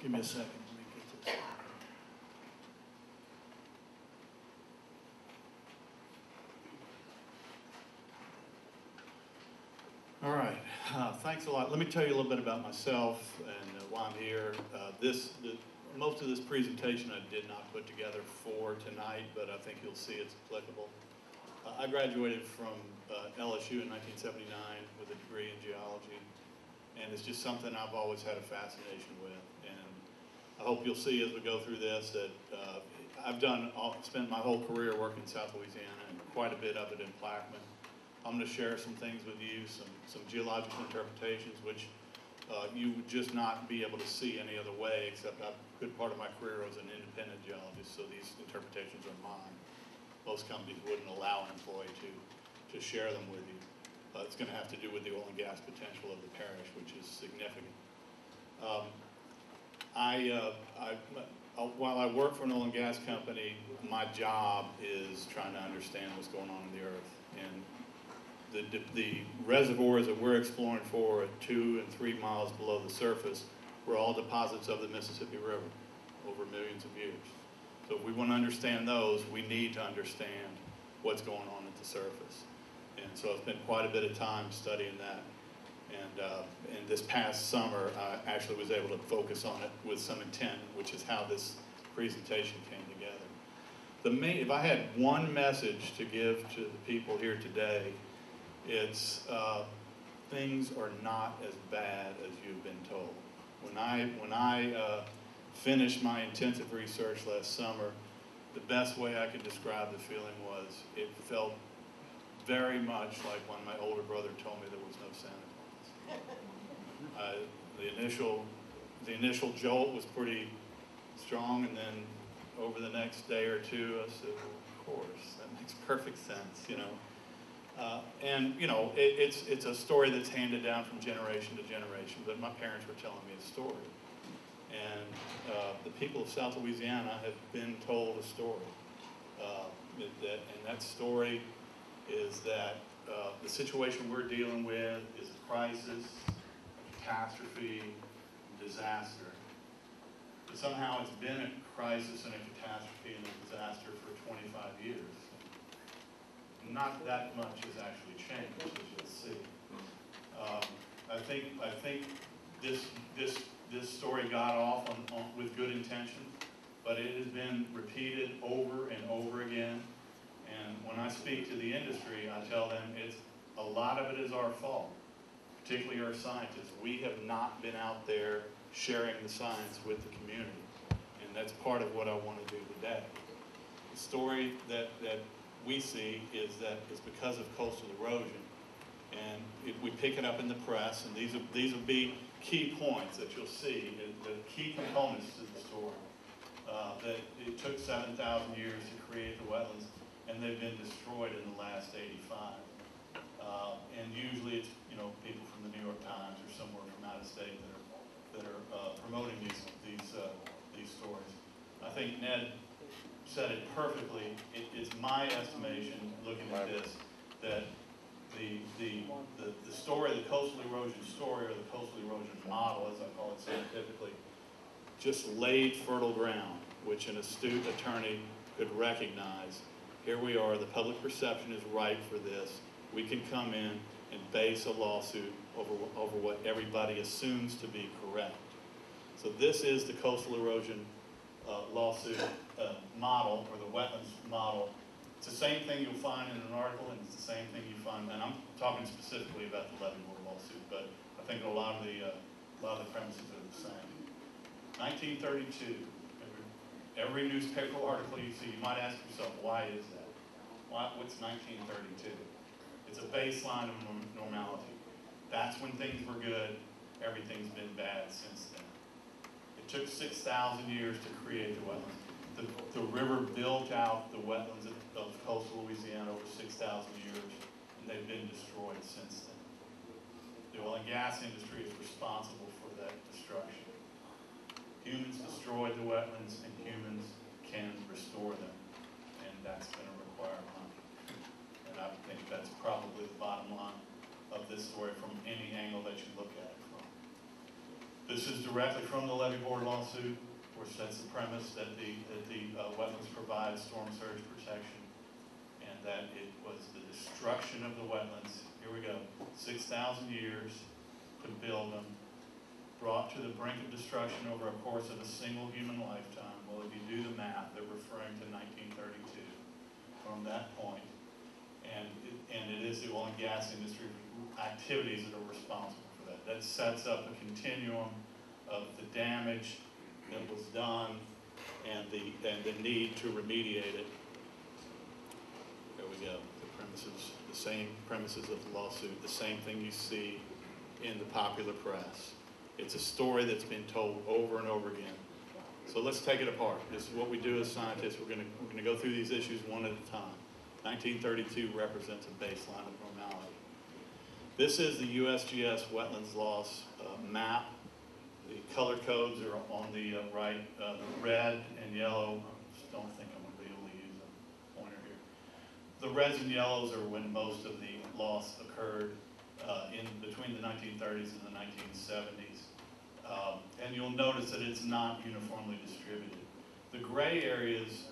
Give me a second. Let me get this. All right. Thanks a lot. Let me tell you a little bit about myself and why I'm here. Most of this presentation I did not put together for tonight, but I think you'll see it's applicable. I graduated from LSU in 1979 with a degree in geology, and it's just something I've always had a fascination with. And I hope you'll see as we go through this that I've spent my whole career working in South Louisiana, and quite a bit of it in Plaquemines. I'm going to share some things with you, some geological interpretations, which you would just not be able to see any other way, except a good part of my career was an independent geologist, so these interpretations are mine. Most companies wouldn't allow an employee to share them with you. It's going to have to do with the oil and gas potential of the parish, which is significant. While I work for an oil and gas company, my job is trying to understand what's going on in the earth. And the reservoirs that we're exploring for at 2 and 3 miles below the surface were all deposits of the Mississippi River over millions of years. So if we want to understand those, we need to understand what's going on at the surface. And so I've spent quite a bit of time studying that. And this past summer, I actually was able to focus on it with some intent, which is how this presentation came together. If I had one message to give to the people here today, it's things are not as bad as you've been told. When I finished my intensive research last summer, the best way I could describe the feeling was it felt very much like when my older brother told me there was no Santa Claus. The initial jolt was pretty strong, and then over the next day or two, I said, well, of course, that makes perfect sense, you know. It's a story that's handed down from generation to generation, but my parents were telling me a story. And the people of South Louisiana have been told a story. And that story is that the situation we're dealing with is a crisis, a catastrophe, disaster. But somehow it's been a crisis and a catastrophe and a disaster for 25 years. Not that much has actually changed, as you'll see. I think this story got off with good intention, but it has been repeated over and over again. And when I speak to the industry, I tell them a lot of it is our fault, particularly our scientists. We have not been out there sharing the science with the community, and that's part of what I want to do today. The story that we see is that it's because of coastal erosion, and we pick it up in the press, and these will be key points that you'll see, the key components to the story. That it took 7,000 years to create the wetlands, and they've been destroyed in the last 85. And usually it's people from the New York Times or somewhere from out of state that are promoting these stories. I think Ned said it perfectly. It's my estimation, looking at this, that the story, the coastal erosion story, or the coastal erosion model, as I call it scientifically, just laid fertile ground, which an astute attorney could recognize. Here we are, the public perception is ripe for this. We can come in and base a lawsuit over what everybody assumes to be correct. So this is the coastal erosion lawsuit model, or the wetlands model. It's the same thing you'll find in an article, and it's the same thing you find, and I'm talking specifically about the Leavenworth lawsuit, but I think a lot of the premises are the same. 1932, every newspaper article you see, you might ask yourself, why is that? What's 1932? It's a baseline of normality. That's when things were good. Everything's been bad since then. It took 6,000 years to create the wetlands. The river built out the wetlands of coastal Louisiana over 6,000 years, and they've been destroyed since then. The oil and gas industry is responsible for that destruction. Humans destroyed the wetlands, and humans can restore them, and that's going to require money. And I think that's probably the bottom line of this story from any angle that you look at it from. This is directly from the levee board lawsuit, which sets the premise that the wetlands provide storm surge protection, and that it was the destruction of the wetlands, here we go, 6,000 years to build them, brought to the brink of destruction over a course of a single human lifetime. Well, if you do the math, they're referring to 1932 from that point. And it is the oil and gas industry activities that are responsible for that. That sets up a continuum of the damage that was done and the need to remediate it. There we go. The premises, the same premises of the lawsuit, the same thing you see in the popular press. It's a story that's been told over and over again. So let's take it apart. This is what we do as scientists. We're gonna go through these issues one at a time. 1932 represents a baseline of normality. This is the USGS wetlands loss map. The color codes are on the right. The red and yellow, I just don't think I'm going to be able to use a pointer here. The reds and yellows are when most of the loss occurred in between the 1930s and the 1970s. And you'll notice that it's not uniformly distributed. The gray areas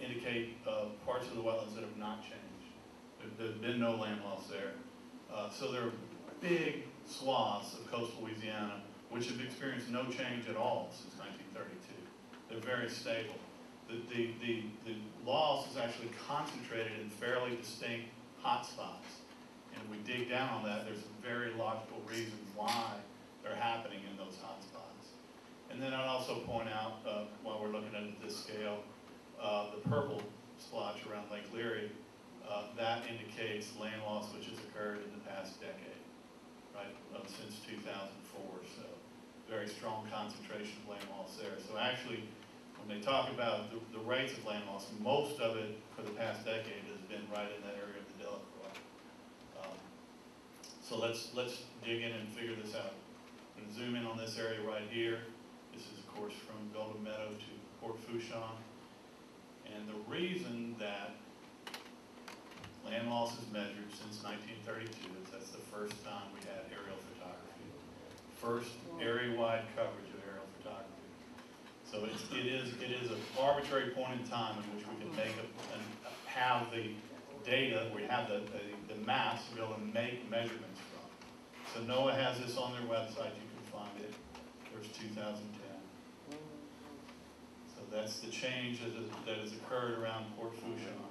indicate parts of the wetlands that have not changed. There's been no land loss there. So there are big swaths of coastal Louisiana which have experienced no change at all since 1932. They're very stable. The loss is actually concentrated in fairly distinct hotspots. And if we dig down on that, there's very logical reasons why they're happening in those hotspots. And then I'd also point out, while we're looking at this scale, the purple splotch around Lake Leary, that indicates land loss which has occurred in the past decade, right, since 2004. So very strong concentration of land loss there. So actually, when they talk about the rates of land loss, most of it for the past decade has been right in that area of the Delacroix. So let's dig in and figure this out. I'm going to zoom in on this area right here. This is, of course, from Golden Meadow to Port Fourchon. And the reason that land loss is measured since 1932 is that's the first time we had aerial photography. First area-wide coverage of aerial photography. So it is an arbitrary point in time in which we can make have the data, we have the maps to be able to make measurements from. So NOAA has this on their website, you can find it. There's 2010. So that's the change that has occurred around Port Fourchon.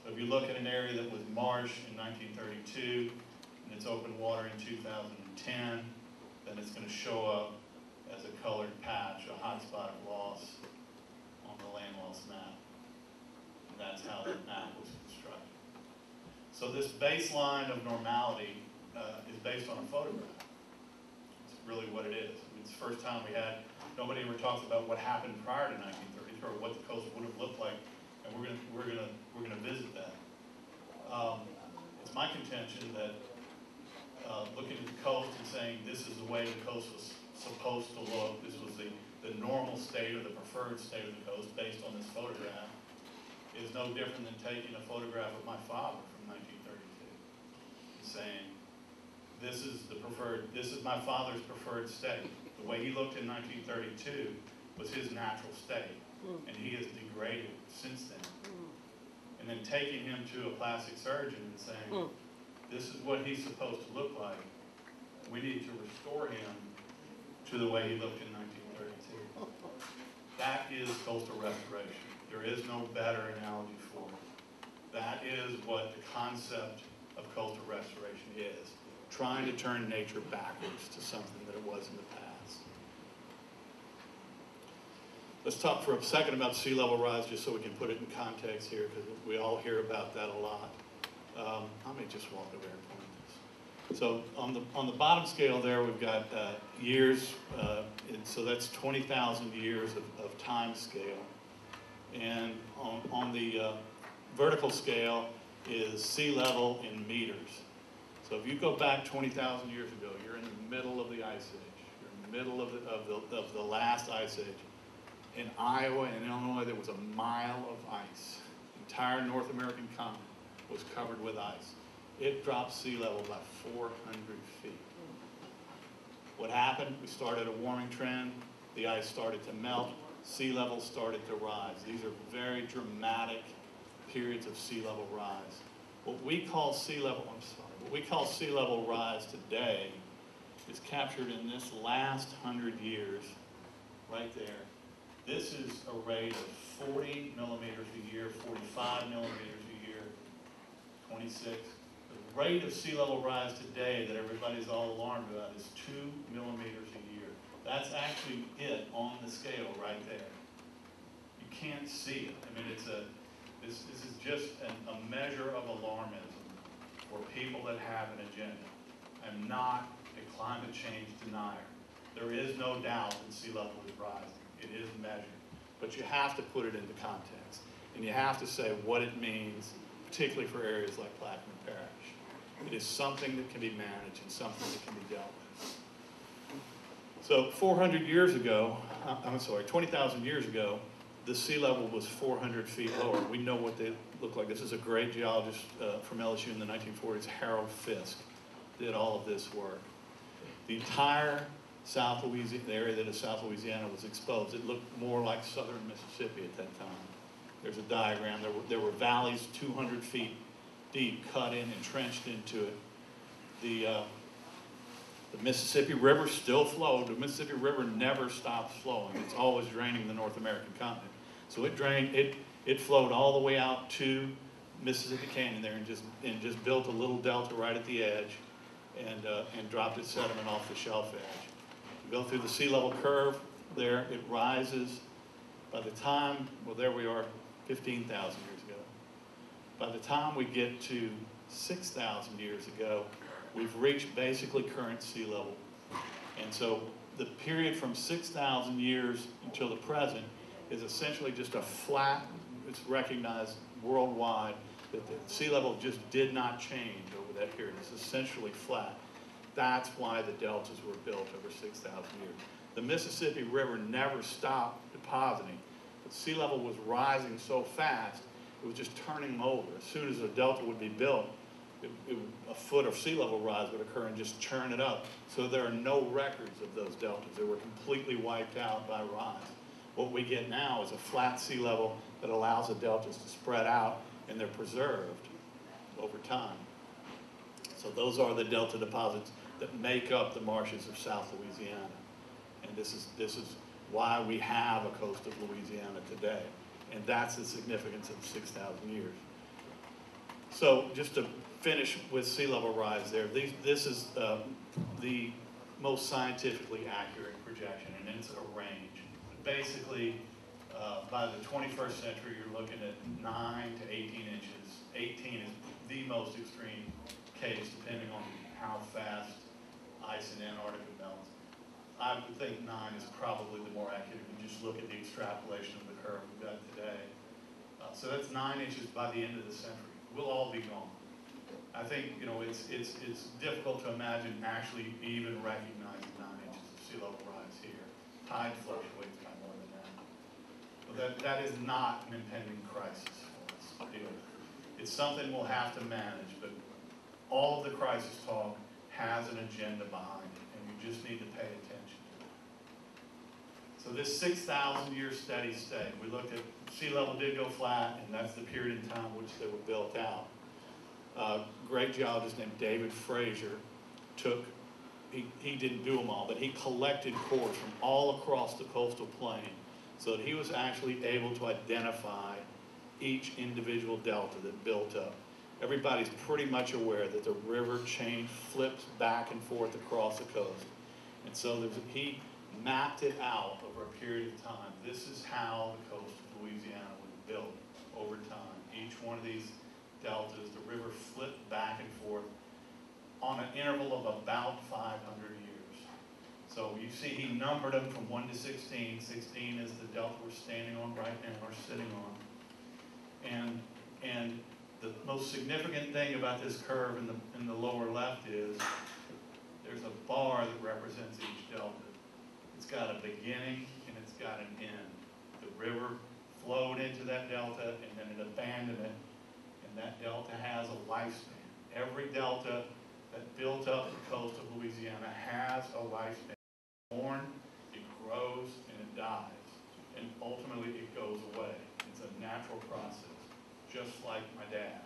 So if you look at an area that was marsh in 1932 and it's open water in 2010, then it's going to show up as a colored patch, a hotspot of loss on the land loss map. And that's how that map was constructed. So this baseline of normality is based on a photograph. It's really what it is. I mean, it's the first time we had, nobody ever talks about what happened prior to 1933 or what the coast would have looked like. And we're gonna visit that. It's my contention that looking at the coast and saying this is the way the coast was supposed to look, this was the normal state or the preferred state of the coast based on this photograph, is no different than taking a photograph of my father from 1932 and saying this is my father's preferred state. The way he looked in 1932 was his natural state. And he has degraded since then. And then taking him to a plastic surgeon and saying, this is what he's supposed to look like. We need to restore him to the way he looked in 1932. That is coastal restoration. There is no better analogy for it. That is what the concept of coastal restoration is. Trying to turn nature backwards to something that it was in the past. Let's talk for a second about sea level rise, just so we can put it in context here, because we all hear about that a lot. Let me just walk over and point this. So on the bottom scale there, we've got years, and so that's 20,000 years of time scale. And on the vertical scale is sea level in meters. So if you go back 20,000 years ago, you're in the middle of the ice age. You're in the middle of the last ice age. In Iowa and Illinois, there was a mile of ice. The entire North American continent was covered with ice. It dropped sea level by 400 feet. What happened? We started a warming trend. The ice started to melt. Sea levels started to rise. These are very dramatic periods of sea level rise. What we call sea level rise today is captured in this last 100 years, right there. This is a rate of 40 millimeters a year, 45 millimeters a year, 26. The rate of sea level rise today that everybody's all alarmed about is 2 millimeters a year. That's actually it on the scale right there. You can't see it. I mean, this is just a measure of alarmism for people that have an agenda. I'm not a climate change denier. There is no doubt that sea level is rising. It is measured. But you have to put it into context. And you have to say what it means, particularly for areas like Plaquemines Parish. It is something that can be managed and something that can be dealt with. So 400 years ago, 20,000 years ago, the sea level was 400 feet lower. We know what they look like. This is a great geologist from LSU in the 1940s, Harold Fisk, did all of this work. The entire South Louisiana, the area that is South Louisiana, was exposed. It looked more like southern Mississippi at that time. There's a diagram. There were valleys 200 feet deep, cut in, entrenched into it. The Mississippi River still flowed. The Mississippi River never stops flowing. It's always draining the North American continent. So it flowed all the way out to Mississippi Canyon there and just built a little delta right at the edge and dropped its sediment off the shelf edge. You go through the sea level curve there, it rises. By the time, well, there we are 15,000 years ago. By the time we get to 6,000 years ago, we've reached basically current sea level. And so the period from 6,000 years until the present is essentially just a flat, it's recognized worldwide that the sea level just did not change over that period. It's essentially flat. That's why the deltas were built over 6,000 years. The Mississippi River never stopped depositing, but sea level was rising so fast, it was just turning them over. As soon as a delta would be built, a foot of sea level rise would occur and just churn it up. So there are no records of those deltas. They were completely wiped out by rise. What we get now is a flat sea level that allows the deltas to spread out, and they're preserved over time. So those are the delta deposits that make up the marshes of South Louisiana. And this is why we have a coast of Louisiana today. And that's the significance of 6,000 years. So just to finish with sea level rise there, this is the most scientifically accurate projection, and it's a range. Basically, by the 21st century, you're looking at 9 to 18 inches. 18 is the most extreme case, depending on how fast ice in Antarctica melts. I would think 9 is probably the more accurate if you just look at the extrapolation of the curve we've got today. So that's 9 inches by the end of the century. We'll all be gone. I think, it's difficult to imagine actually even recognizing 9 inches of sea level rise here. Tide fluctuates by more than that. But that is not an impending crisis for us to deal with. It's something we'll have to manage, but all of the crisis talk has an agenda behind it, and we just need to pay attention to it. So this 6,000 year steady state, we looked at sea level did go flat, and that's the period in time which they were built out. Great geologist named David Fraser he didn't do them all, but he collected cores from all across the coastal plain so that he was actually able to identify each individual delta that built up. Everybody's pretty much aware that the river chain flips back and forth across the coast. And so he mapped it out over a period of time. This is how the coast of Louisiana was built over time. Each one of these deltas, the river flipped back and forth on an interval of about 500 years. So you see he numbered them from 1 to 16. 16 is the delta we're standing on right now, or sitting on. And the most significant thing about this curve in the lower left is there's a bar that represents each delta. It's got a beginning and it's got an end. The river flowed into that delta and then it abandoned it, and that delta has a lifespan. Every delta that built up the coast of Louisiana has a lifespan. just like my dad.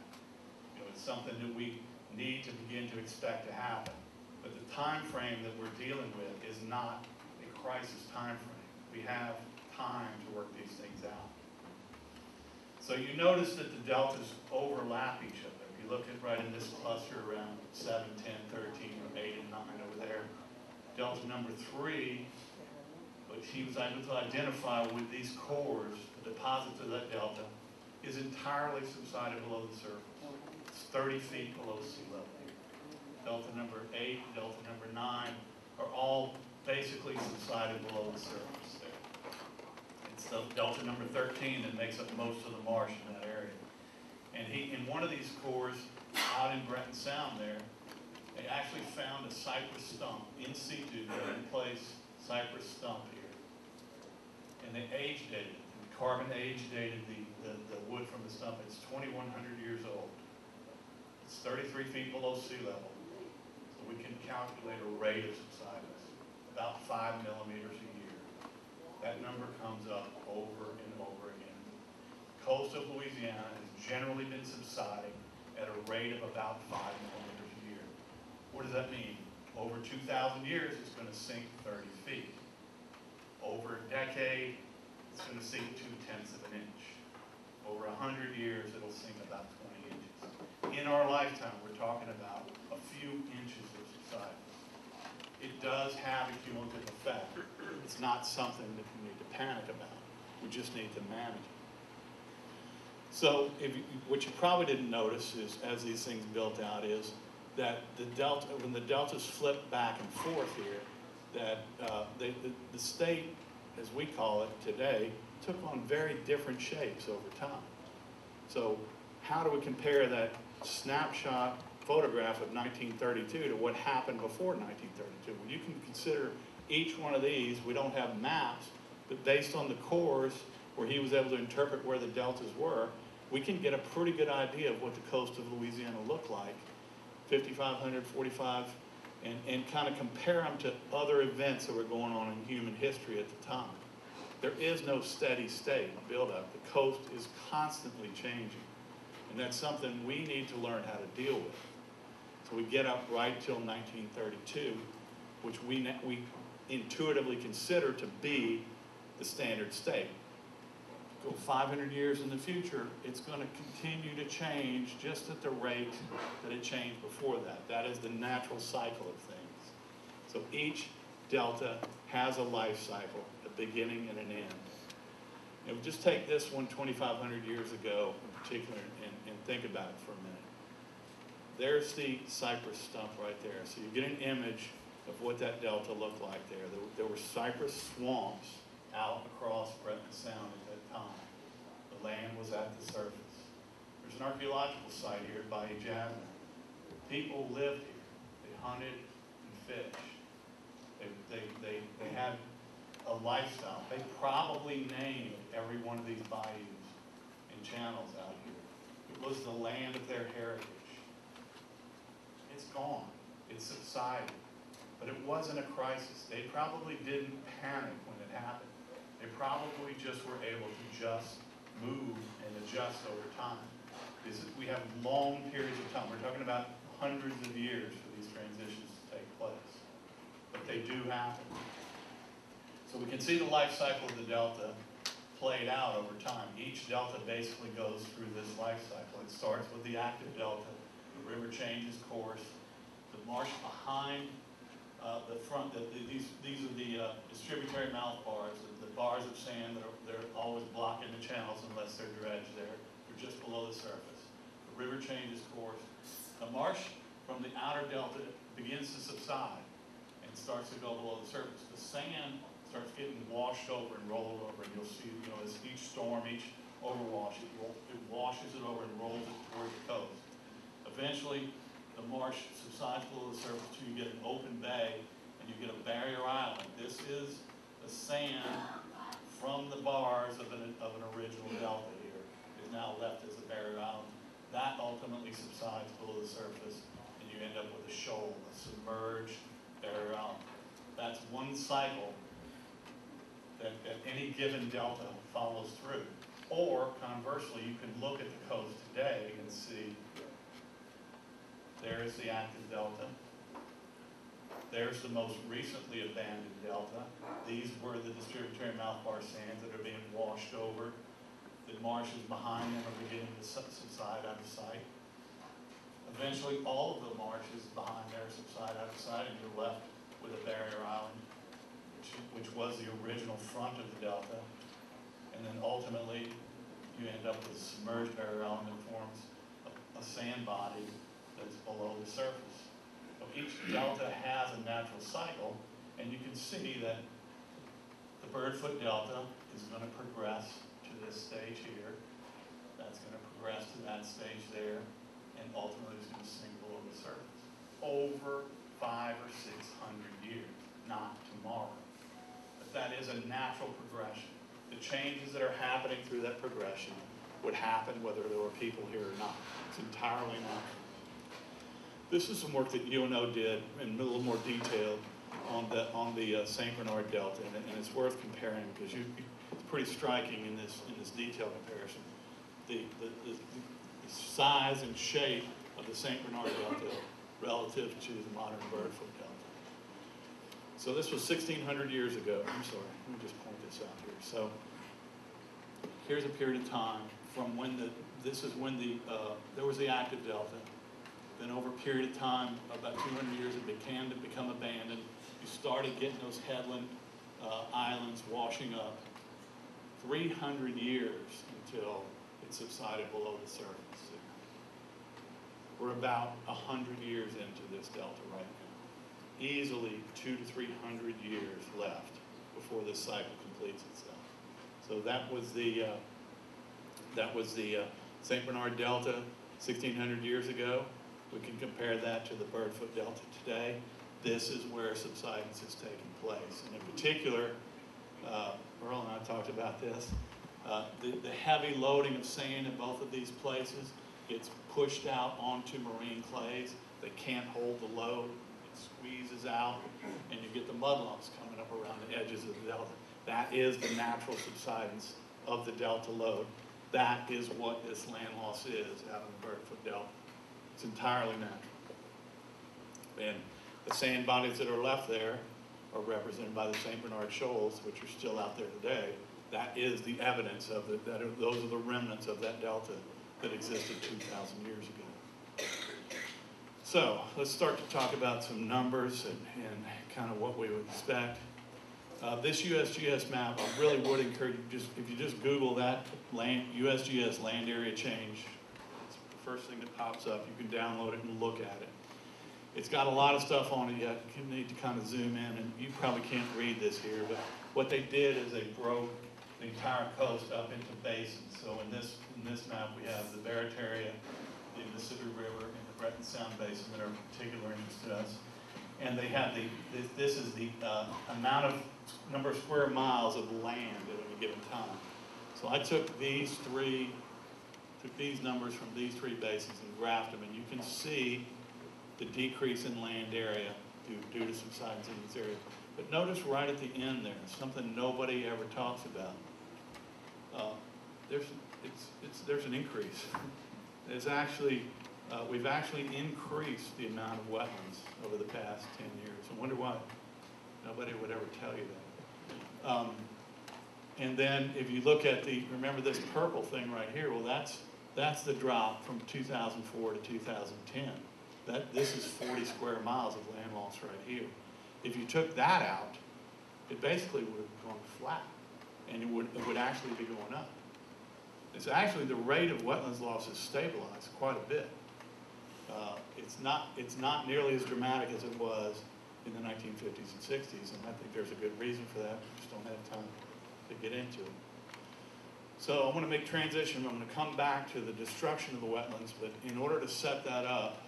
You know, it's something that we need to begin to expect to happen. But the time frame that we're dealing with is not a crisis time frame. We have time to work these things out. So you notice that the deltas overlap each other. If you look at right in this cluster around 7, 10, 13, or 8 and 9 over there, delta number 3, which he was able to identify with these cores, the deposits of that delta, is entirely subsided below the surface. It's 30 feet below sea level. Delta number 8, delta number 9 are all basically subsided below the surface there. It's the delta number 13 that makes up most of the marsh in that area. And in one of these cores out in Breton Sound there, they actually found a cypress stump in situ, in place cypress stump here. And they age dated it. The carbon age dated the wood from the stump. It's 2,100 years old. It's 33 feet below sea level. So we can calculate a rate of subsidence, about 5 millimeters a year. That number comes up over and over again. The coast of Louisiana has generally been subsiding at a rate of about 5 millimeters a year. What does that mean? Over 2,000 years, it's going to sink 30 feet. Over a decade, it's going to sink 0.2 of an inch. Over 100 years, it'll sink about 20 inches. In our lifetime, we're talking about a few inches of subsidence. It does have a cumulative effect. It's not something that we need to panic about. We just need to manage it. So what you probably didn't notice is, as these things built out, is that the delta, when the deltas flip back and forth here, that the state, as we call it today, took on very different shapes over time. So how do we compare that snapshot photograph of 1932 to what happened before 1932? Well, you can consider each one of these. We don't have maps, but based on the cores where he was able to interpret where the deltas were, we can get a pretty good idea of what the coast of Louisiana looked like, 5,500, 45, and kind of compare them to other events that were going on in human history at the time. There is no steady state build-up. The coast is constantly changing, and that's something we need to learn how to deal with. So we get up right till 1932, which we intuitively consider to be the standard state. Go 500 years in the future, it's going to continue to change just at the rate that it changed before that. That is the natural cycle of things. So each delta has a life cycle, a beginning and an end. And just take this one 2,500 years ago in particular and think about it for a minute. There's the cypress stump right there. So you get an image of what that delta looked like there. There were cypress swamps out across Breton Sound at that time. The land was at the surface. There's an archaeological site here at Bayou Jasmine. People lived here. They hunted and fished. They had a lifestyle. They probably named every one of these bayous and channels out here. It was the land of their heritage. It's gone. It's subsided. But it wasn't a crisis. They probably didn't panic when it happened. They probably just were able to just move and adjust over time. We have long periods of time. We're talking about hundreds of years for these transitions to take place. But they do happen. So we can see the life cycle of the delta played out over time. Each delta basically goes through this life cycle. It starts with the active delta. The river changes course. The marsh behind the front, these are the distributary mouth bars, the bars of sand that they're always blocking the channels unless they're dredged there. They're just below the surface. The river changes course. The marsh from the outer delta begins to subside and starts to go below the surface. The sand starts getting washed over and rolled over, and you'll see, as each storm, each overwash, it washes it over and rolls it towards the coast. Eventually, the marsh subsides below the surface till you get an open bay and you get a barrier island. This is the sand from the bars of an original delta here is now left as a barrier island. That ultimately subsides below the surface and you end up with a shoal, a submerged barrier island. That's one cycle that any given delta follows through. Or conversely, you can look at the coast today and see there's the active delta. There's the most recently abandoned delta. These were the distributary mouthbar sands that are being washed over. The marshes behind them are beginning to subside out of sight. Eventually, all of the marshes behind there subside out of sight, and you're left with a barrier island, which was the original front of the delta. And then ultimately, you end up with a submerged barrier island that forms a sand body that's below the surface. So each delta has a natural cycle, and you can see that the Birdfoot Delta is going to progress to this stage here. That's going to progress to that stage there, and ultimately it's going to sink below the surface. Over 500 or 600 years, not tomorrow. But that is a natural progression. The changes that are happening through that progression would happen whether there were people here or not. It's entirely natural. This is some work that UNO did in a little more detail on the St. Bernard Delta, and it's worth comparing because it's pretty striking in this detail comparison. The size and shape of the St. Bernard Delta relative to the modern Birdfoot Delta. So this was 1,600 years ago. I'm sorry, let me just point this out here. So here's a period of time from when there was the active delta. Then over a period of time, about 200 years, it began to become abandoned. You started getting those headland islands washing up. 300 years until it subsided below the surface. We're about 100 years into this delta right now. Easily 200 to 300 years left before this cycle completes itself. So that was the St. Bernard Delta 1,600 years ago. We can compare that to the Birdfoot Delta today. This is where subsidence is taking place. And in particular, Earl and I talked about this, the heavy loading of sand in both of these places gets pushed out onto marine clays. They can't hold the load. It squeezes out, and you get the mudlarks coming up around the edges of the delta. That is the natural subsidence of the delta load. That is what this land loss is out in the Birdfoot Delta. It's entirely natural. And the sand bodies that are left there are represented by the St. Bernard Shoals, which are still out there today. That is the evidence of those are the remnants of that delta that existed 2,000 years ago. So let's start to talk about some numbers and kind of what we would expect. This USGS map, I really would encourage you, if you just Google that USGS land area change, it's the first thing that pops up. You can download it and look at it. It's got a lot of stuff on it yet. You need to kind of zoom in, and you probably can't read this here, but what they did is they broke the entire coast up into basins. So in this map, we have the Barataria, the Mississippi River, and the Breton Sound Basin that are of particular interest to us. And they have this is the number of square miles of land at any given time. So I took these numbers from these three basins and graphed them, and you can see the decrease in land area due to subsidence in this area. But notice right at the end there, something nobody ever talks about. There's an increase. There's actually, we've actually increased the amount of wetlands over the past 10 years. I wonder why. Nobody would ever tell you that. And then if you look at remember this purple thing right here, well that's the drop from 2004 to 2010. This is 40 square miles of land loss right here. If you took that out, it basically would have gone flat, and it would actually be going up. It's actually the rate of wetlands loss is stabilized quite a bit. It's not nearly as dramatic as it was in the 1950s and 60s, and I think there's a good reason for that. We just don't have time to get into it. So I'm going to make transition. I'm going to come back to the destruction of the wetlands, but in order to set that up,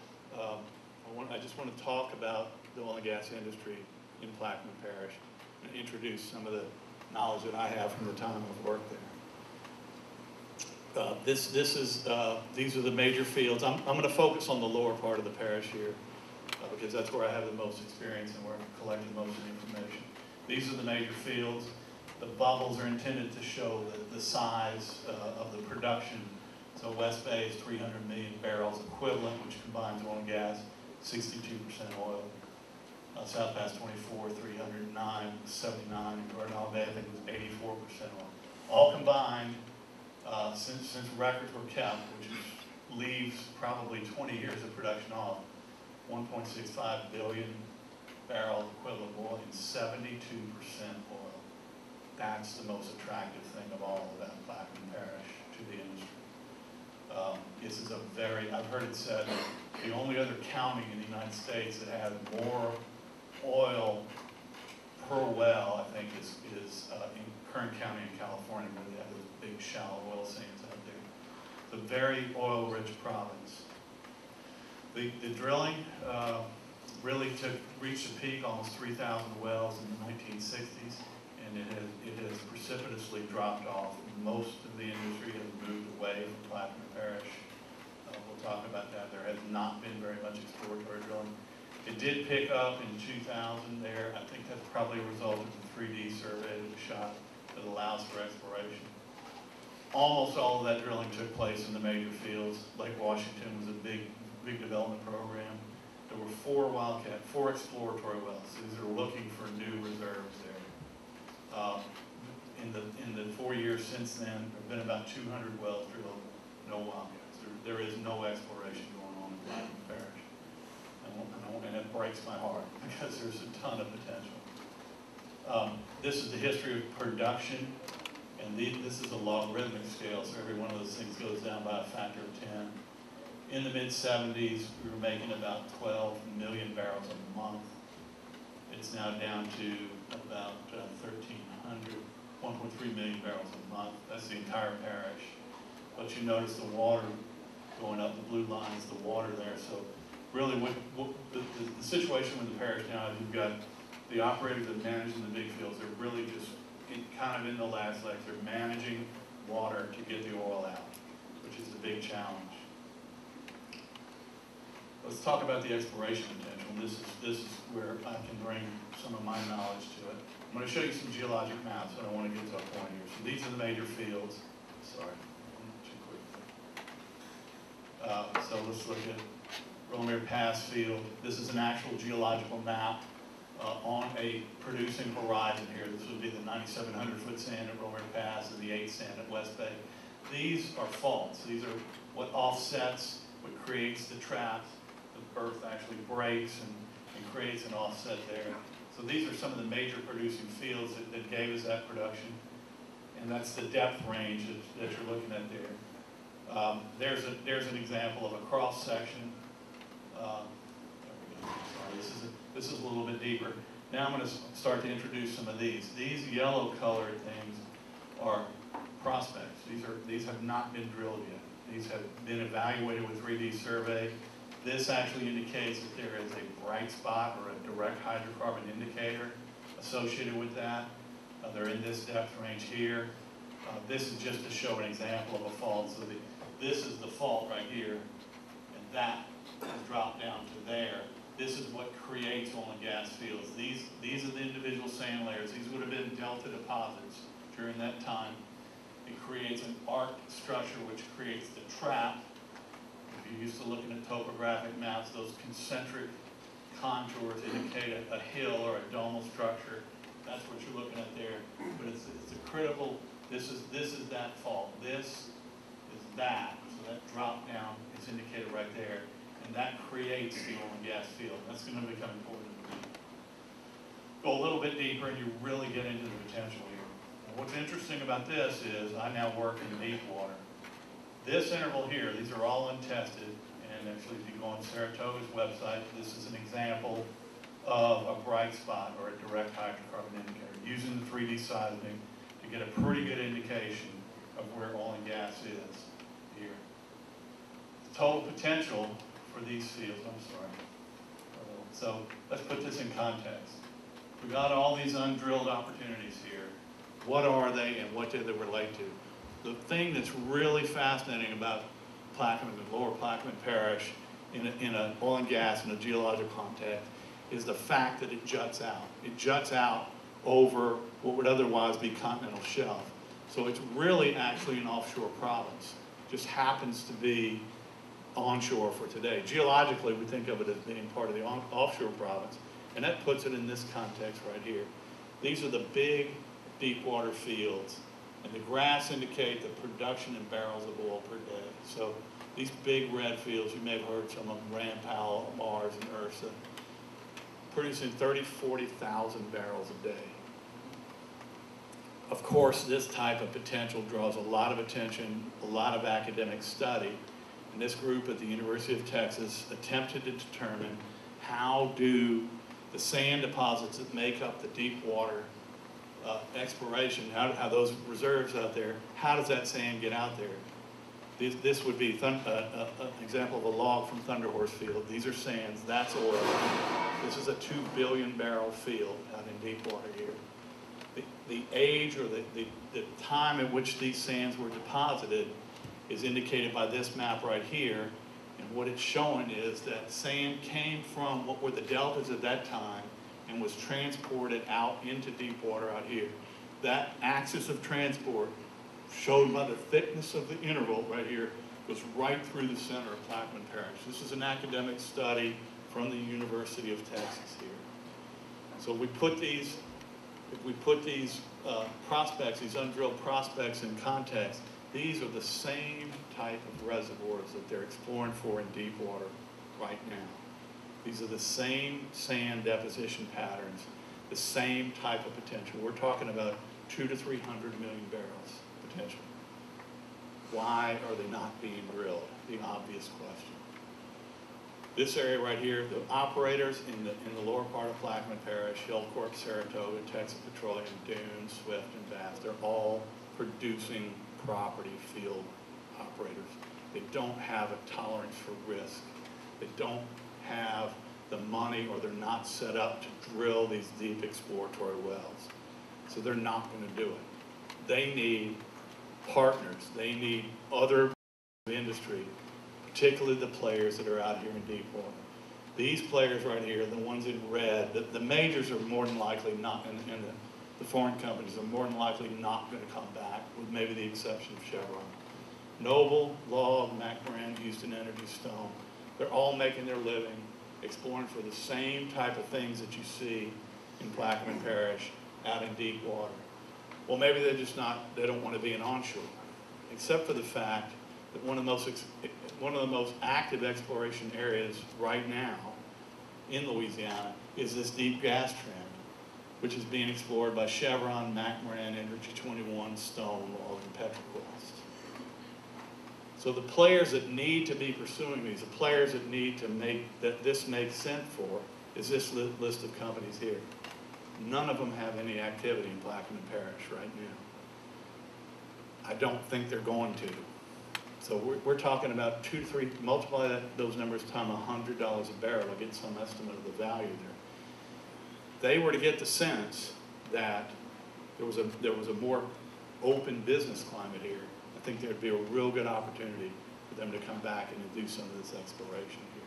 I just want to talk about the oil and gas industry in Plaquemines Parish and introduce some of the knowledge that I have from the time I've worked there. These are the major fields. I'm going to focus on the lower part of the parish here because that's where I have the most experience and where I'm collecting most of the information. These are the major fields. The bubbles are intended to show the size of the production. So West Bay is 300 million barrels equivalent, which combines oil and gas, 62% oil. South Pass 24, 309, 79, and Guadalajara Bay, I think it was 84% oil. All combined, since records were kept, which leaves probably 20 years of production off, 1.65 billion barrel equivalent oil and 72% oil. That's the most attractive thing of all about Plaquemines Parish to the industry. This is a I've heard it said that the only other county in the United States that has more oil per well, I think, is in Kern County in California, where they have those big shallow oil sands out there. It's a very oil-rich province. The drilling really reached a peak, almost 3,000 wells in the 1960s, and it has precipitously dropped off. Most of the industry has moved away from Plaquemines Parish. We'll talk about that. There has not been very much exploratory drilling. It did pick up in 2000 there. I think that's probably a result of the 3D survey that was shot that allows for exploration. Almost all of that drilling took place in the major fields. Lake Washington was a big development program. There were 4 exploratory wells. These are looking for new reserves there. In the 4 years since then, there have been about 200 wells drilled, no wildcats. There is no exploration going on in Plaquemines Parish. And it breaks my heart because there's a ton of potential. This is the history of production, and this is a logarithmic scale, so every one of those things goes down by a factor of 10. In the mid-70s, we were making about 12 million barrels a month. It's now down to about 1.3 million barrels a month. That's the entire parish. But you notice the water going up, the blue line is the water there. So really the situation with the parish now is you've got the operators that manage the big fields. They're really just kind of in the last legs. They're managing water to get the oil out, which is the big challenge. Let's talk about the exploration potential. This is where I can bring some of my knowledge to it. I'm going to show you some geologic maps, but I want to get to a point here. So these are the major fields. Sorry, too quick. So let's look at Romare Pass field. This is an actual geological map on a producing horizon here. This would be the 9,700-foot sand at Romare Pass and the 8 sand at West Bay. These are faults. These are what offsets, what creates the traps. The earth actually breaks and creates an offset there. So these are some of the major producing fields that gave us that production. And that's the depth range that you're looking at there. There's an example of a cross section. Sorry, this is a little bit deeper. Now I'm going to start to introduce some of these. These yellow colored things are prospects. These have not been drilled yet. These have been evaluated with 3D survey. This actually indicates that there is a bright spot or a direct hydrocarbon indicator associated with that. They're in this depth range here. This is just to show an example of a fault. So this is the fault right here, and that has dropped down to there. This is what creates oil and gas fields. These are the individual sand layers. These would have been delta deposits during that time. It creates an arced structure which creates the trap. If you're used to looking at topographic maps, those concentric contours indicate a hill or a domal structure. That's what you're looking at there. But it's a critical, this is that fault. This is that. So that drop down is indicated right there. And that creates the oil and gas field. That's going to become important. Go a little bit deeper and you really get into the potential here. And what's interesting about this is I now work in deep water. This interval here, these are all untested, and actually if you go on Saratoga's website, this is an example of a bright spot or a direct hydrocarbon indicator, using the 3D seismic to get a pretty good indication of where oil and gas is here. The total potential for these fields, so let's put this in context. We've got all these undrilled opportunities here. What are they and what do they relate to? The thing that's really fascinating about Plaquemines and Lower Plaquemines Parish in an oil and gas in a geological context is the fact that it juts out. It juts out over what would otherwise be continental shelf. So it's really actually an offshore province. Just happens to be onshore for today. Geologically, we think of it as being part of the offshore province, and that puts it in this context right here. These are the big deep water fields, and the graphs indicate the production in barrels of oil per day. So these big red fields, you may have heard some of them, Rand Powell, Mars, and Ursa, producing 30,000, 40,000 barrels a day. Of course, this type of potential draws a lot of attention, a lot of academic study, and this group at the University of Texas attempted to determine how do the sand deposits that make up the deep water exploration, how those reserves out there, how does that sand get out there? This would be an example of a log from Thunder Horse Field. These are sands, that's oil. This is a 2 billion barrel field out in deep water here. The age or the time at which these sands were deposited is indicated by this map right here. And what it's showing is that sand came from what were the deltas at that time and was transported out into deep water out here. That axis of transport, showed by the thickness of the interval right here, goes right through the center of Plaquemines Parish. This is an academic study from the University of Texas here. So we put these, if we put these prospects, these undrilled prospects in context, these are the same type of reservoirs that they're exploring for in deep water right now. These are the same sand deposition patterns, the same type of potential. We're talking about 200 to 300 million barrels potential. Why are they not being drilled? The obvious question. This area right here, the operators in the lower part of Plaquemines Parish, Hillcorp, Saratoga, Texas Petroleum, Dune, Swift, and Bass, they're all producing property field operators. They don't have a tolerance for risk. They don't have the money, or they're not set up to drill these deep exploratory wells. So they're not going to do it. They need partners. They need other industry, particularly the players that are out here in deep water. These players right here, the ones in red, the majors are more than likely not, and the foreign companies are more than likely not going to come back, with maybe the exception of Chevron. Noble, Log, McMoran, Houston Energy, Stone, they're all making their living exploring for the same type of things that you see in Plaquemines Parish out in deep water. Well, maybe they're just not, they don't want to be in onshore, except for the fact that one of the most active exploration areas right now in Louisiana is this deep gas trend, which is being explored by Chevron, McMoran, Energy 21, Stone, Log, and Petroquest. So the players that need to be pursuing these, the players that need to make this make sense for, is this list of companies here. None of them have any activity in Plaquemines Parish right now. I don't think they're going to. So we're talking about 2 to 3, multiply those numbers times $100 a barrel to get some estimate of the value there. They were to get the sense that there was a more open business climate here. I think there'd be a real good opportunity for them to come back and to do some of this exploration here.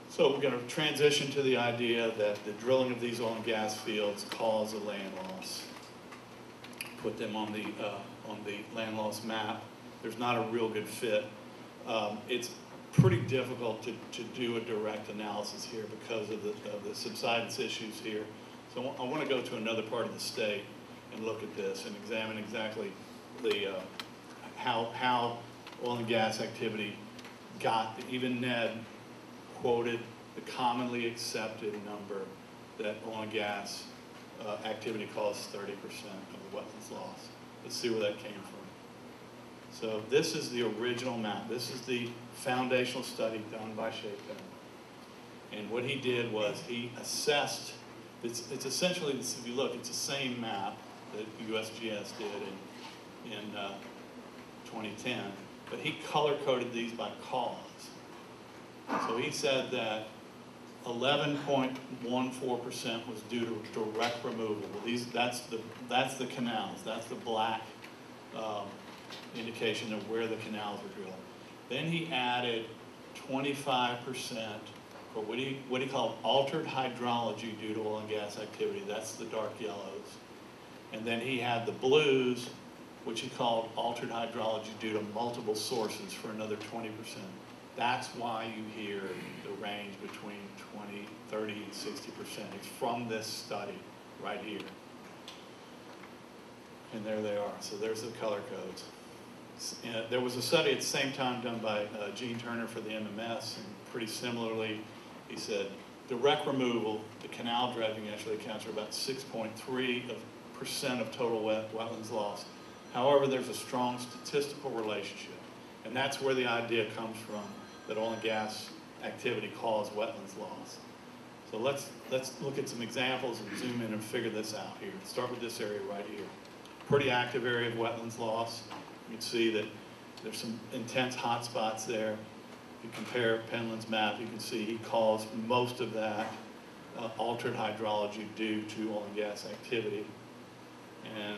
So we're going to transition to the idea that the drilling of these oil and gas fields cause a land loss. Put them on the land loss map. There's not a real good fit. It's pretty difficult to do a direct analysis here because of the subsidence issues here. So I want to go to another part of the state and look at this and examine exactly how oil and gas activity got, even Ned quoted the commonly accepted number that oil and gas activity caused 30% of the wetlands loss. Let's see where that came from. So this is the original map. This is the foundational study done by Shaped. And what he did was he assessed, it's essentially, if you look, it's the same map that USGS did in 2010, but he color-coded these by cause. So he said that 11.14% was due to direct removal. That's the canals. That's the black indication of where the canals were drilled. Then he added 25% for what he called altered hydrology due to oil and gas activity. That's the dark yellows. And then he had the blues, which he called altered hydrology due to multiple sources, for another 20%. That's why you hear the range between 20, 30, and 60%. It's from this study right here. And there they are. So there's the color codes. There was a study at the same time done by Gene Turner for the MMS, and pretty similarly, he said direct removal, the canal dredging actually accounts for about 6.3% of total wetlands loss. However, there's a strong statistical relationship, and that's where the idea comes from, that oil and gas activity caused wetlands loss. So let's look at some examples and zoom in and figure this out here. Let's start with this area right here. Pretty active area of wetlands loss. You can see that there's some intense hot spots there. If you compare Penland's map, you can see he calls most of that altered hydrology due to oil and gas activity. And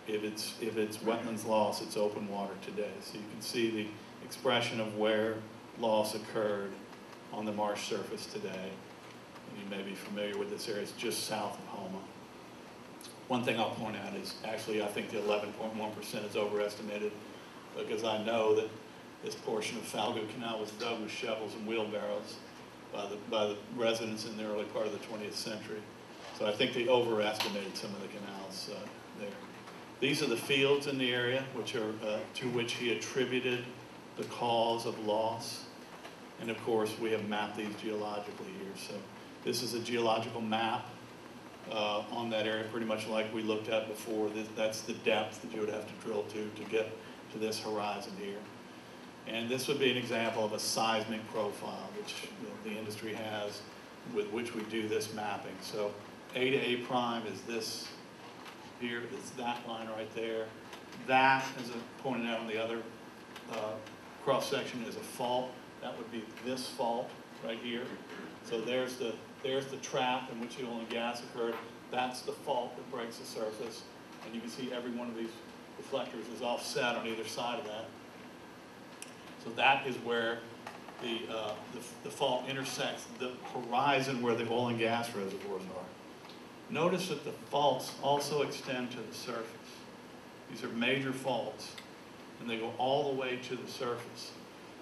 if it's wetlands loss, it's open water today. So you can see the expression of where loss occurred on the marsh surface today. And you may be familiar with this area. It's just south of Houma. One thing I'll point out is actually I think the 11.1% is overestimated, because I know that this portion of Falgo Canal was dug with shovels and wheelbarrows by the residents in the early part of the 20th century. So I think they overestimated some of the canals there. These are the fields in the area which are to which he attributed the cause of loss. And of course we have mapped these geologically here. So this is a geological map on that area, pretty much like we looked at before. That's the depth that you would have to drill to get to this horizon here. And this would be an example of a seismic profile, which the industry has, with which we do this mapping. So A to A prime is this here, it's that line right there. That, as I pointed out on the other cross section, is a fault. That would be this fault right here. So there's the trap in which the oil and gas occurred. That's the fault that breaks the surface. And you can see every one of these reflectors is offset on either side of that. So that is where the fault intersects the horizon where the oil and gas reservoirs are. Notice that the faults also extend to the surface. These are major faults, and they go all the way to the surface.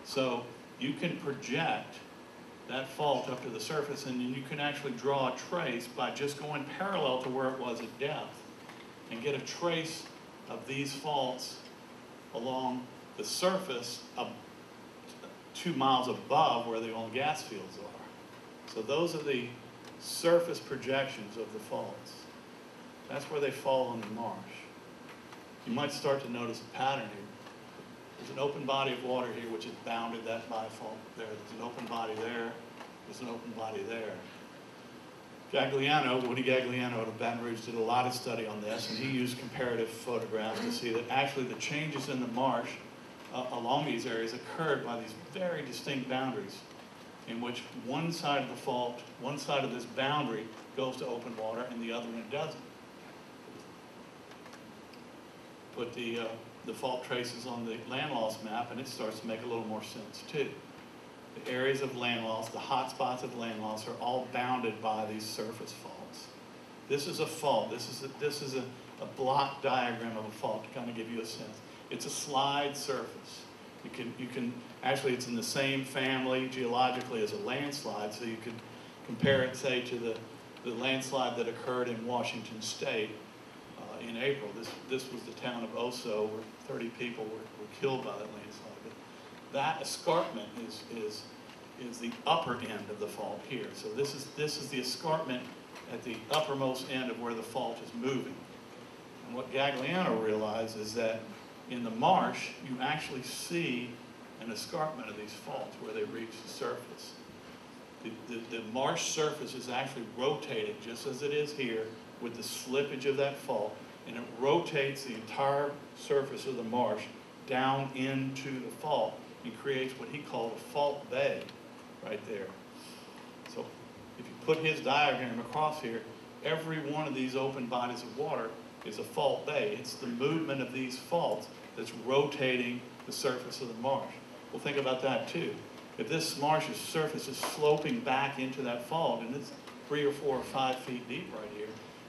So you can project that fault up to the surface, and then you can actually draw a trace by just going parallel to where it was at depth and get a trace of these faults along the surface of 2 miles above where the oil and gas fields are. So those are the surface projections of the faults. That's where they fall in the marsh. You might start to notice a pattern here. There's an open body of water here which has bounded that bifault there. There's an open body there. There's an open body there. Woody Gagliano out of Baton Rouge did a lot of study on this, and he used comparative photographs to see that actually the changes in the marsh along these areas occurred by these very distinct boundaries, in which one side of the fault, one side of this boundary goes to open water and the other one doesn't. Put the fault traces on the land loss map, and it starts to make a little more sense too. The areas of land loss, the hot spots of land loss, are all bounded by these surface faults. This is a fault. This is a block diagram of a fault to kind of give you a sense. It's a slide surface. You can actually, it's in the same family geologically as a landslide, so you could compare it, say, to the landslide that occurred in Washington State in April. This was the town of Oso, where 30 people were killed by that landslide. But that escarpment is the upper end of the fault here. So this is the escarpment at the uppermost end of where the fault is moving. And what Gagliano realized is that in the marsh, you actually see an escarpment of these faults where they reach the surface. The marsh surface is actually rotated, just as it is here, with the slippage of that fault, and it rotates the entire surface of the marsh down into the fault and creates what he called a fault bay right there. So if you put his diagram across here, every one of these open bodies of water is a fault bay. It's the movement of these faults that's rotating the surface of the marsh. Well, think about that too. If this marsh's surface is sloping back into that fault, and it's 3 or 4 or 5 feet deep right here,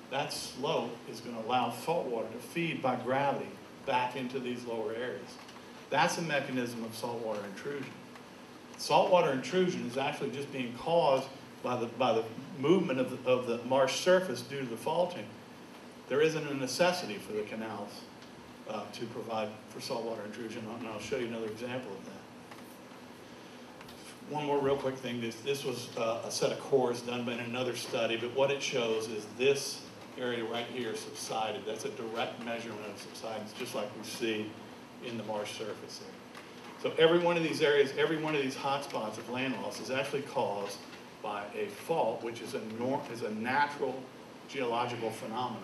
that slope is going to allow salt water to feed by gravity back into these lower areas. That's a mechanism of saltwater intrusion. Saltwater intrusion is actually just being caused by the movement of the marsh surface due to the faulting. There isn't a necessity for the canals to provide for saltwater intrusion, and I'll show you another example of that. One more real quick thing. This was a set of cores done in another study, but what it shows is this area right here subsided. That's a direct measurement of subsidence, just like we see in the marsh surface there. So every one of these areas, every one of these hot spots of land loss is actually caused by a fault, which is a natural geological phenomenon.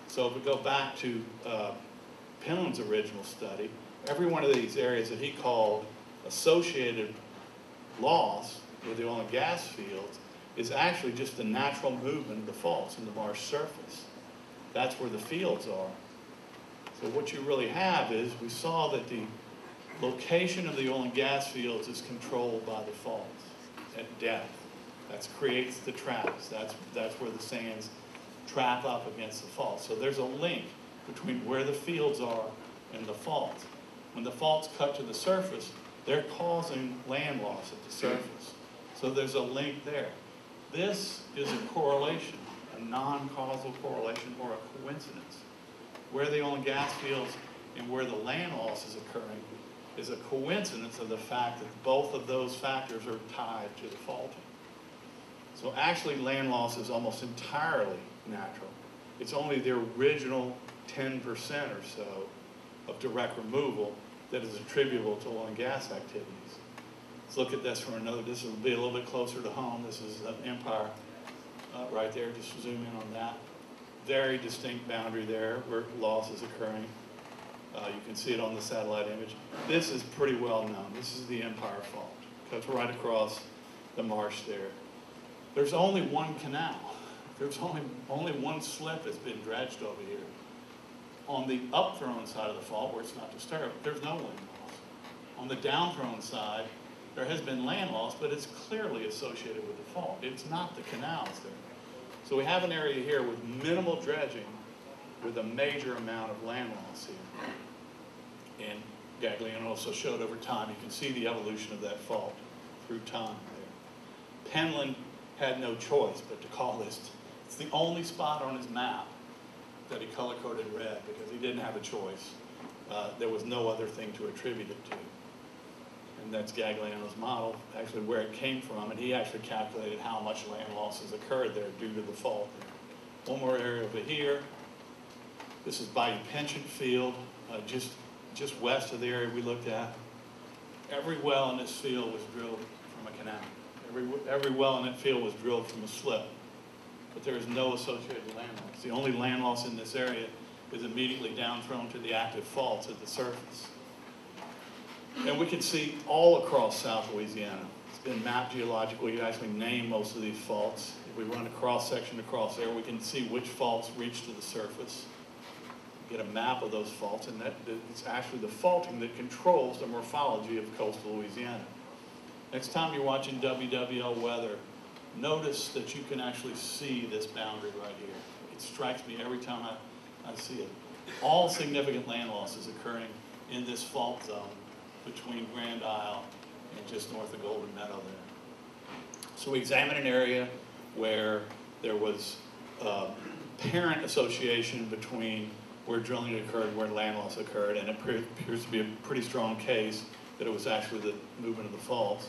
So if we go back to Penland's original study, every one of these areas that he called associated loss with the oil and gas fields is actually just the natural movement of the faults in the marsh surface. That's where the fields are. So what you really have is, we saw that the location of the oil and gas fields is controlled by the faults at depth. That creates the traps. That's where the sands trap up against the faults. So there's a link between where the fields are and the faults. When the faults cut to the surface, they're causing land loss at the surface. So there's a link there. This is a correlation, a non-causal correlation or a coincidence. Where the oil and gas fields and where the land loss is occurring is a coincidence of the fact that both of those factors are tied to the faulting. So actually land loss is almost entirely natural. It's only the original 10% or so of direct removal that is attributable to oil and gas activities. Let's look at this from another, this will be a little bit closer to home. This is an Empire right there, just zoom in on that. Very distinct boundary there where loss is occurring. You can see it on the satellite image. This is pretty well known. This is the Empire Fault. Cuts right across the marsh there. There's only one canal. There's only one slip that's been dredged over here. On the upthrown side of the fault, where it's not disturbed, there's no land loss. On the downthrown side, there has been land loss, but it's clearly associated with the fault. It's not the canals there. So we have an area here with minimal dredging with a major amount of land loss here. And Gagliano also showed over time, you can see the evolution of that fault through time there. Penland had no choice but to call this, it's the only spot on his map that he color-coded red because he didn't have a choice. There was no other thing to attribute it to. And that's Gagliano's model, actually where it came from, and he actually calculated how much land losses occurred there due to the fault there. One more area over here. This is Bayou Penchant Field, just west of the area we looked at. Every well in this field was drilled from a canal. Every well in that field was drilled from a slip, but there is no associated land loss. The only land loss in this area is immediately downthrown to the active faults at the surface. And we can see all across South Louisiana. It's been mapped geologically. You actually name most of these faults. If we run a cross-section across there, we can see which faults reach to the surface. Get a map of those faults, and it's actually the faulting that controls the morphology of coastal Louisiana. Next time you're watching WWL weather, notice that you can actually see this boundary right here. It strikes me every time I see it. All significant land losses occurring in this fault zone between Grand Isle and just north of Golden Meadow there. So we examined an area where there was parent association between where drilling occurred and where land loss occurred, and it appears to be a pretty strong case that it was actually the movement of the faults.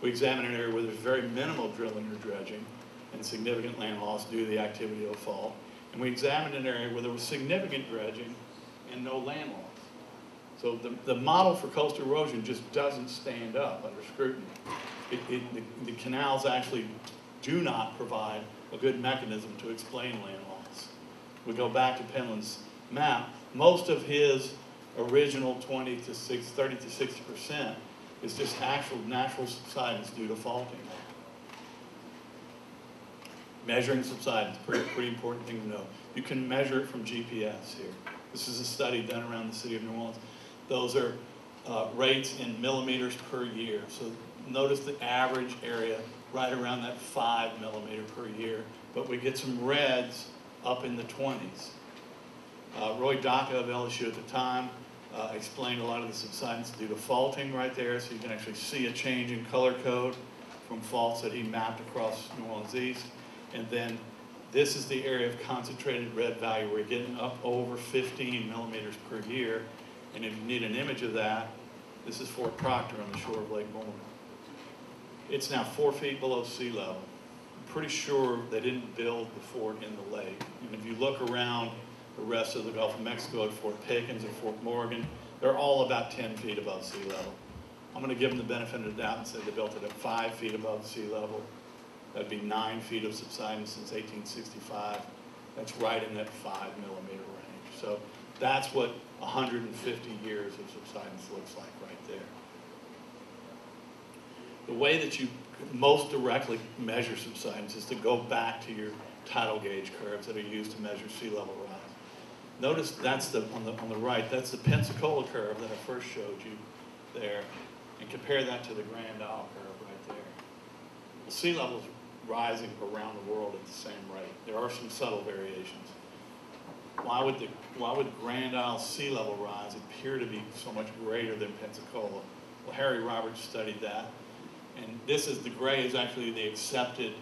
We examined an area where there's very minimal drilling or dredging and significant land loss due to the activity of a fault. And we examined an area where there was significant dredging and no land loss. So the model for coastal erosion just doesn't stand up under scrutiny. The canals actually do not provide a good mechanism to explain land loss. We go back to Penland's map. Most of his original 30 to 60% is just actual natural subsidence due to faulting. Measuring subsidence, pretty important thing to know. You can measure it from GPS here. This is a study done around the city of New Orleans. Those are rates in millimeters per year. So notice the average area right around that 5 millimeter per year, but we get some reds up in the 20s. Roy Daka of LSU at the time explained a lot of the subsidence due to faulting right there, so you can actually see a change in color code from faults that he mapped across New Orleans East. And then this is the area of concentrated red value. We're getting up over 15 millimeters per year. And if you need an image of that, this is Fort Proctor on the shore of Lake Bourne. It's now 4 feet below sea level. I'm pretty sure they didn't build the fort in the lake. And if you look around the rest of the Gulf of Mexico at Fort Pickens and Fort Morgan, they're all about 10 feet above sea level. I'm going to give them the benefit of the doubt and say they built it at 5 feet above sea level. That'd be 9 feet of subsidence since 1865. That's right in that 5 millimeter range. So that's what 150 years of subsidence looks like right there. The way that you most directly measure subsidence is to go back to your tidal gauge curves that are used to measure sea level rise. Notice that's on the right, that's the Pensacola curve that I first showed you there, and compare that to the Grand Isle curve right there. Well, sea level is rising around the world at the same rate. There are some subtle variations. Why would Grand Isle sea level rise appear to be so much greater than Pensacola? Well, Harry Roberts studied that, and this is the gray is actually the accepted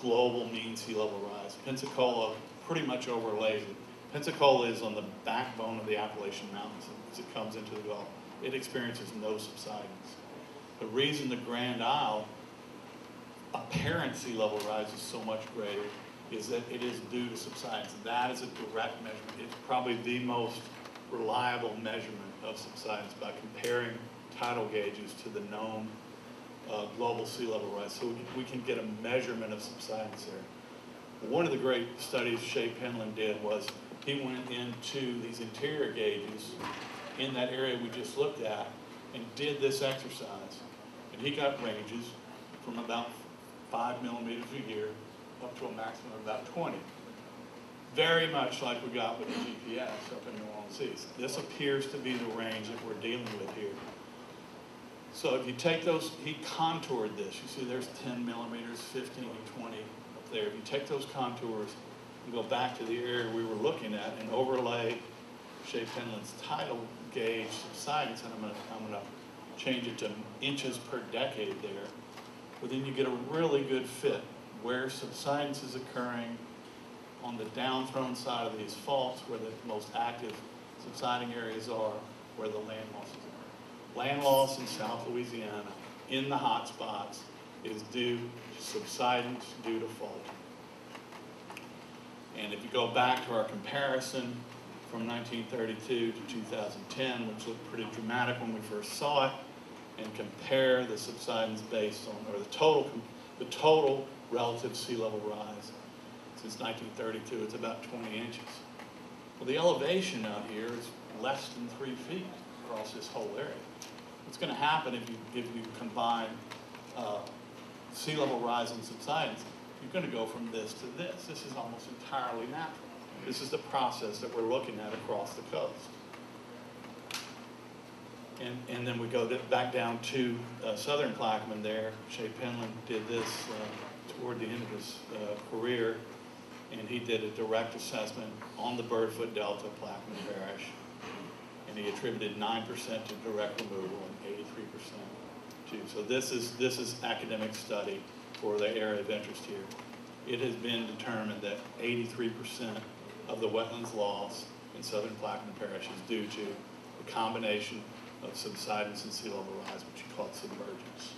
global mean sea level rise. Pensacola pretty much overlays it. Pensacola is on the backbone of the Appalachian Mountains as it comes into the Gulf. It experiences no subsidence. The reason the Grand Isle apparent sea level rise is so much greater is that it is due to subsidence. That is a direct measurement. It's probably the most reliable measurement of subsidence by comparing tidal gauges to the known global sea level rise. So we can get a measurement of subsidence there. One of the great studies Shea Penland did was he went into these interior gauges in that area we just looked at and did this exercise. And he got ranges from about 5 millimeters a year up to a maximum of about 20. Very much like we got with the GPS up in New Orleans East. This appears to be the range that we're dealing with here. So if you take those, he contoured this. You see there's 10 millimeters, 15, 20 up there. If you take those contours and go back to the area we were looking at and overlay Shea Penland's tidal gauge subsidence, and I'm gonna change it to inches per decade there, well then you get a really good fit where subsidence is occurring on the downthrown side of these faults where the most active subsiding areas are, where the land losses are. Land loss in South Louisiana in the hot spots is due to subsidence due to faulting. And if you go back to our comparison from 1932 to 2010, which looked pretty dramatic when we first saw it, and compare the subsidence based on, or the total relative sea level rise since 1932, it's about 20 inches. Well, the elevation out here is less than 3 feet across this whole area. What's going to happen if you combine sea level rise and subsidence? You're going to go from this to this. This is almost entirely natural. This is the process that we're looking at across the coast. And then we go back down to southern Plaquemines there. Shea Penland did this toward the end of his career, and he did a direct assessment on the Birdfoot Delta, Plaquemines Parish, and he attributed 9% to direct removal and 83% to. So this is academic study for the area of interest here. It has been determined that 83% of the wetlands loss in southern Plaquemines Parish is due to the combination of subsidence and sea level rise, which you call submergence.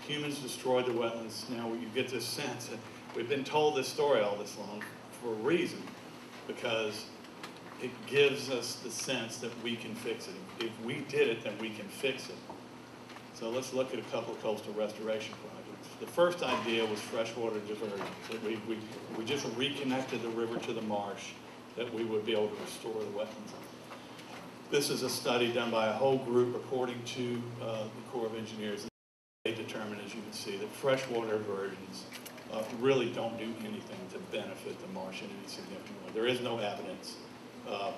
Humans destroyed the wetlands. Now you get this sense that we've been told this story all this long for a reason, because it gives us the sense that we can fix it. If we did it, then we can fix it. So let's look at a couple of coastal restoration projects. The first idea was freshwater diversion. So we just reconnected the river to the marsh, that we would be able to restore the wetlands. This is a study done by a whole group according to the Corps of Engineers. They determined, as you can see, that freshwater diversions really don't do anything to benefit the marsh in any significant way. There is no evidence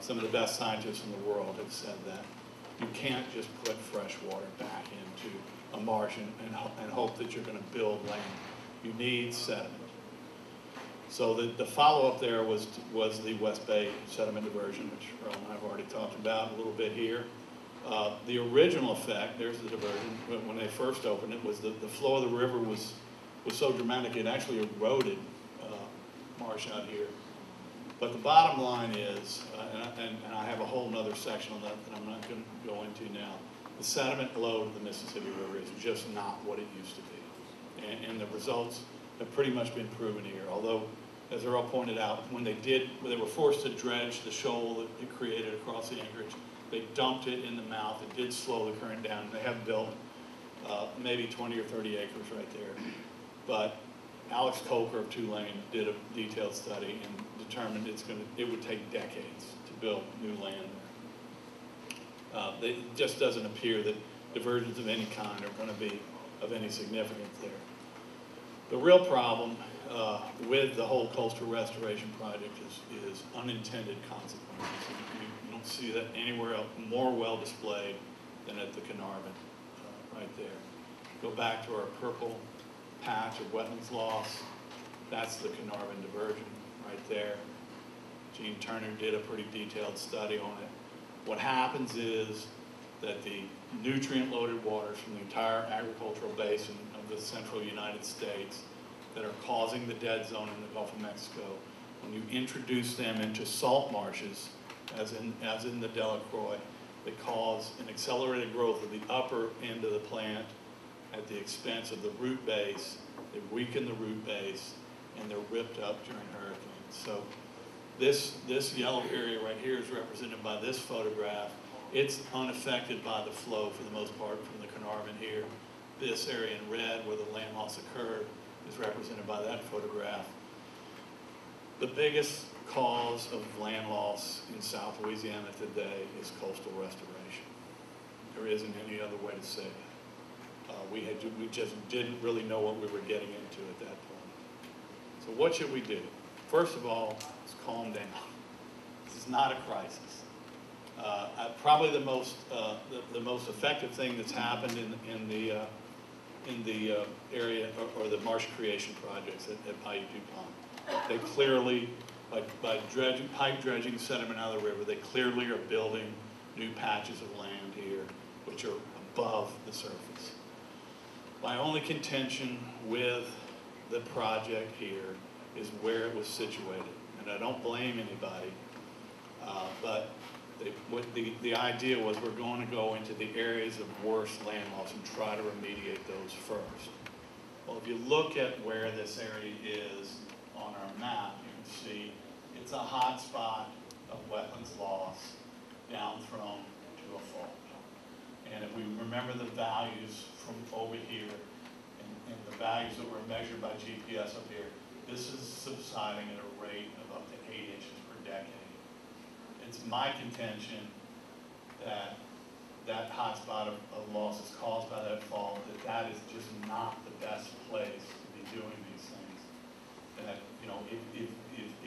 some of the best scientists in the world have said that. You can't just put fresh water back into a marsh and hope that you're going to build land. You need sediment. So the follow-up there was the West Bay sediment diversion, which Earl and I have already talked about a little bit here. The original effect, there's the diversion, when they first opened it, was the flow of the river was so dramatic it actually eroded marsh out here. But the bottom line is, and I have a whole nother section on that I'm not going to go into now, the sediment load of the Mississippi River is just not what it used to be. And the results have pretty much been proven here. Although, as Earl pointed out, when they were forced to dredge the shoal that it created across the anchorage, they dumped it in the mouth. It did slow the current down. They have built maybe 20 or 30 acres right there. But Alex Coker of Tulane did a detailed study and determined it would take decades to build new land there. It just doesn't appear that diversions of any kind are going to be of any significance there. The real problem with the whole coastal restoration project is unintended consequences. You don't see that anywhere else more well displayed than at the Carnarvon, right there. Go back to our purple patch of wetlands loss. That's the Carnarvon diversion right there. Gene Turner did a pretty detailed study on it. What happens is that the nutrient-loaded waters from the entire agricultural basin of the central United States that are causing the dead zone in the Gulf of Mexico, when you introduce them into salt marshes, as in the Delacroix, they cause an accelerated growth of the upper end of the plant at the expense of the root base. They weaken the root base, and they're ripped up during hurricanes. So this yellow area right here is represented by this photograph. It's unaffected by the flow for the most part from the Carnarvon here. This area in red where the land loss occurred is represented by that photograph. The biggest cause of land loss in South Louisiana today is coastal restoration. There isn't any other way to say it. We just didn't really know what we were getting into at that point. So what should we do? First of all, let's calm down. This is not a crisis. Probably the most effective thing that's happened in the area or the marsh creation projects at Bayou DuPont. They clearly, by pipe dredging sediment out of the river, they clearly are building new patches of land here, which are above the surface. My only contention with the project here is where it was situated, and I don't blame anybody, but the idea was we're going to go into the areas of worst land loss and try to remediate those first. Well, if you look at where this area is on our map, you can see it's a hot spot of wetlands loss down thrown to a fault. And if we remember the values from over here and the values that were measured by GPS up here, this is subsiding at a rate of up to 8 inches per decade. It's my contention that that hotspot of loss is caused by that fault, that is just not the best place to be doing these things. That, you know, if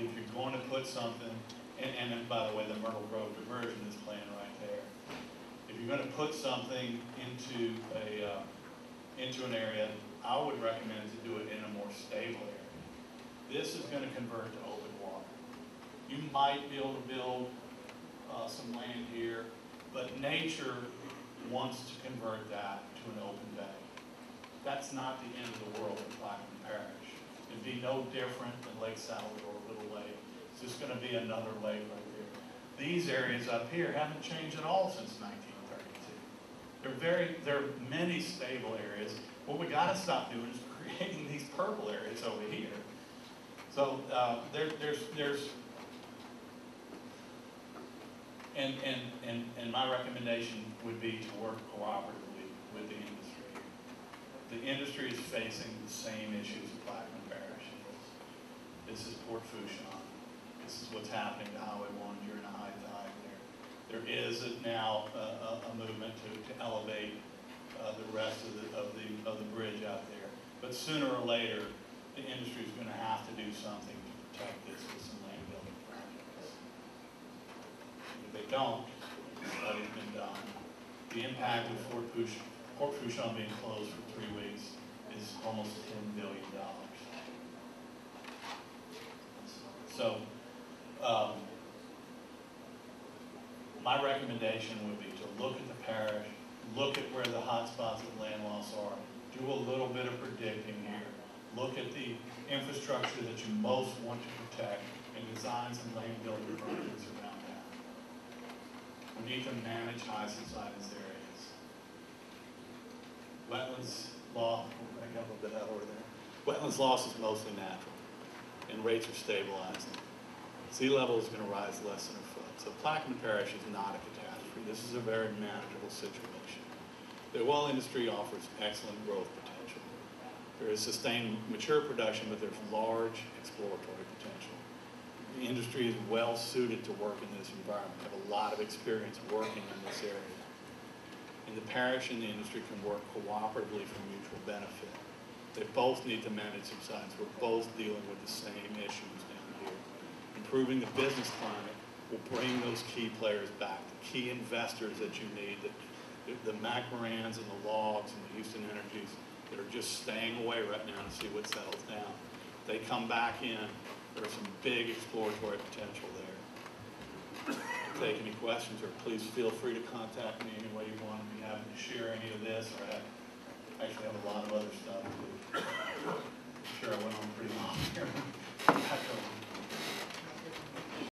you're going to put something, and by the way, the Myrtle Grove diversion is playing right there. If you're going to put something into an area, I would recommend to do it in a more stable area. This is going to convert to open water. You might be able to build some land here, but nature wants to convert that to an open bay. That's not the end of the world in Plaquemines Parish. It'd be no different than Lake Salvador, Little Lake. It's just going to be another lake right there. These areas up here haven't changed at all since 1932. There are many stable areas. What we got to stop doing is creating these purple areas over here. So and my recommendation would be to work cooperatively with the industry. The industry is facing the same issues that Plaquemines Parish is. This is Port Fourchon. This is what's happening to Highway 1 during a high tide there. There is now a movement to elevate the rest of the bridge out there. But sooner or later, the industry is going to have to do something to protect this with some land building projects. don't, the study's been done. The impact of Fort Fourchon being closed for 3 weeks is almost $10 billion. So, my recommendation would be to look at the parish, look at where the hot spots of land loss are, do a little bit of predicting here, look at the infrastructure that you most want to protect, and design some land building projects around that. We need to manage high subsidence areas. Wetlands law, I got a little bit out over there. Wetlands loss is mostly natural, and rates are stabilizing. Sea level is going to rise less than a foot. So Plaquemines Parish is not a catastrophe. This is a very manageable situation. The oil industry offers excellent growth potential. There is sustained mature production, but there's large exploratory potential. The industry is well suited to work in this environment. They have a lot of experience working in this area. And the parish and the industry can work cooperatively for mutual benefit. They both need to manage subsidence. We're both dealing with the same issues down here. Improving the business climate will bring those key players back, the key investors that you need, the McMorans and the Logs and the Houston Energies that are just staying away right now to see what settles down. They come back in, there's some big exploratory potential there. Take any questions, or please feel free to contact me any way you want. I'd be happy to share any of this, or I actually have a lot of other stuff too. I'm sure I went on pretty long here. Back over.